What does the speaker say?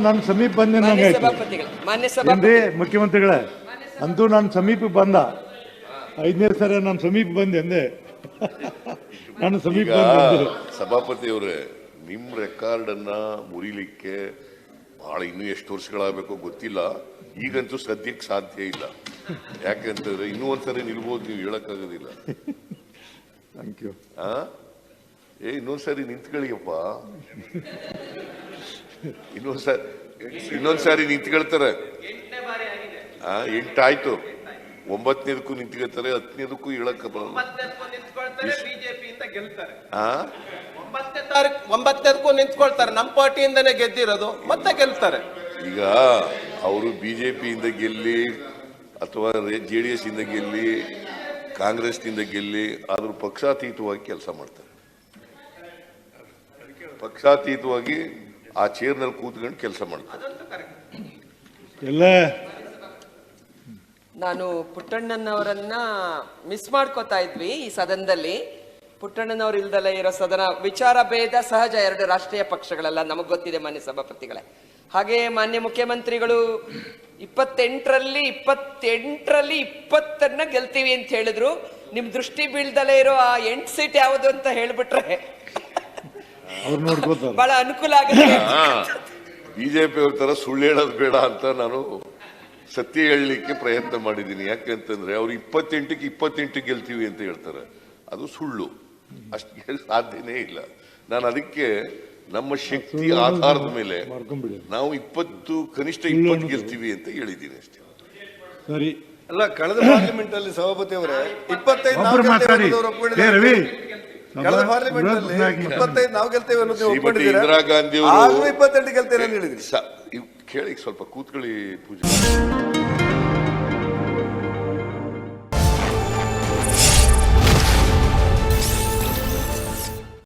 ನಾನು ಸಮೀಪ ಬಂದೆ ಏನ್ರಿ ಮುಖ್ಯಮಂತ್ರಿಗಳೇ, ಅಂತೂ ನಾನು ಸಮೀಪ ಬಂದ 5ನೇ ಸರಿ ನಾನು ಸಮೀಪ ಬಂದೆ ಅಂದೆ. ನಾನು ಸಮೀಪ ಸಭಾಪತಿಯವರೇ, ನಿಮ್ಮ ರೆಕಾರ್ಡ್ ಅನ್ನ ಮುರಿಲಿಕ್ಕೆ ಬಹಳ ಇನ್ನೂ ಎಷ್ಟು ವರ್ಷಗಳಾಗಬೇಕೋ ಗೊತ್ತಿಲ್ಲ. ಈಗಂತೂ ಸದ್ಯಕ್ಕೆ ಸಾಧ್ಯ ಇಲ್ಲ. ಯಾಕಂತಂದ್ರೆ ಇನ್ನೂ ಒಂದ್ಸರಿ ನಿಲ್ಬೋದು, ನೀವು ಹೇಳಕ್ಕಾಗೋದಿಲ್ಲ. Thank you. ಇನ್ನೊಂದ್ಸರಿ ನಿಂತ್ಕೊಳ್ಳಿಯಪ್ಪ, ಇನ್ನೊಂದ್ಸಾರಿ ನಿಂತ್ಕೊಳ್ತಾರೆ. 8 ಆಯ್ತು, 9ನೇದಕ್ಕೂ ನಿಂತ್ಕೊಳ್ತಾರೆ, 10ನೇದಕ್ಕೂ ಹೇಳಕ್ಕ ಬರಲ್ಲ. 9ನೇದಕ್ಕೂ ನಿಂತ್ಕೊಳ್ತಾರೆ. ನಮ್ಮ ಪಾರ್ಟಿಯಿಂದನೇ ಗೆದ್ದಿರೋದು, ಮತ್ತೆ ಗೆಲ್ತಾರೆ. ಈಗ ಅವರು ಬಿಜೆಪಿಯಿಂದ ಗೆಲ್ಲಿ ಅಥವಾ JDS ಇಂದ ಗೆಲ್ಲಿ ಕಾಂಗ್ರೆಸ್ನಿಂದ ಗೆಲ್ಲಿ ಆದ್ರೂ ಪಕ್ಷಾತೀತವಾಗಿ ಕೆಲಸ ಮಾಡ್ತಾರೆ. ಪಕ್ಷಾತೀತವಾಗಿ ಆ ಚೇರ್ನಲ್ಲಿ ಕೂತ್ಕೊಂಡು ಕೆಲಸ ಮಾಡ್ತಾರೆ. ಎಲ್ಲ ನಾನು ಪುಟ್ಟಣ್ಣನವರನ್ನ ಮಿಸ್ ಮಾಡ್ಕೋತಾ ಇದ್ವಿ ಈ ಸದನದಲ್ಲಿ. ಪುಟ್ಟಣ್ಣನವರು ಇಲ್ದಲ್ಲ ಇರೋ ಸದನ. ವಿಚಾರ ಭೇದ ಸಹಜ, 2 ರಾಷ್ಟ್ರೀಯ ಪಕ್ಷಗಳೆಲ್ಲ ನಮಗ್ ಗೊತ್ತಿದೆ ಮಾನ್ಯ ಸಭಾಪತಿಗಳೇ. ಹಾಗೆ ಮಾನ್ಯ ಮುಖ್ಯಮಂತ್ರಿಗಳು 28ರಲ್ಲಿ 20ನ್ನ ಗೆಲ್ತೀವಿ ಅಂತ ಹೇಳಿದ್ರು. ನಿಮ್ ದೃಷ್ಟಿ ಬೀಳ್ದಲೇ ಇರೋ ಆ 8 ಸೀಟ್ ಯಾವುದು ಅಂತ ಹೇಳ್ಬಿಟ್ರೆ ಬಹಳ ಅನುಕೂಲ ಆಗುತ್ತೆ. ಬಿಜೆಪಿ ಅವ್ರ ತರ ಸುಳ್ಳು ಹೇಳೋದು ಬೇಡ ಅಂತ ನಾನು ಸತ್ಯ ಹೇಳಲಿಕ್ಕೆ ಪ್ರಯತ್ನ ಮಾಡಿದ್ದೀನಿ. ಯಾಕೆಂತಂದ್ರೆ ಅವ್ರು 28ಕ್ಕೆ 28 ಗೆಲ್ತೀವಿ ಅಂತ ಹೇಳ್ತಾರೆ, ಅದು ಸುಳ್ಳು. ಅಷ್ಟು ಸಾಧ್ಯನೇ ಇಲ್ಲ. ನಾನು ಅದಕ್ಕೆ ನಮ್ಮ ಶಕ್ತಿ ಆಧಾರದ ಮೇಲೆ ನಾವು 20 ಕನಿಷ್ಠ 20 ಗೆಲ್ತೀವಿ ಅಂತ ಹೇಳಿದ್ದೀನಿ ಅಷ್ಟೇ. ಸರಿ ಅಲ್ಲ, ಕಳೆದ ಪಾರ್ಲಿಮೆಂಟ್ ಅಲ್ಲಿ ಸಭಾಪತಿ ಅವರೇ 25 ರವಿ ಕಳೆದ ಪಾರ್ಲಿಮೆಂಟ್ ಅಲ್ಲಿ 25 ನಾವು ಗೆಲ್ತೇವೆ ಅನ್ನೋದು ಒಪ್ಪಿಕೊಂಡಿದ್ದೀರಾ? ಇಂದಿರಾ ಗಾಂಧಿ ಅವರು 28 ಗೆಲ್ತೇನೆ ಅಂತ ಹೇಳಿದ್ರಿ. ಕೇಳಿ, ಸ್ವಲ್ಪ ಕೂತ್ಕೊಳ್ಳಿ ಪೂಜೆ.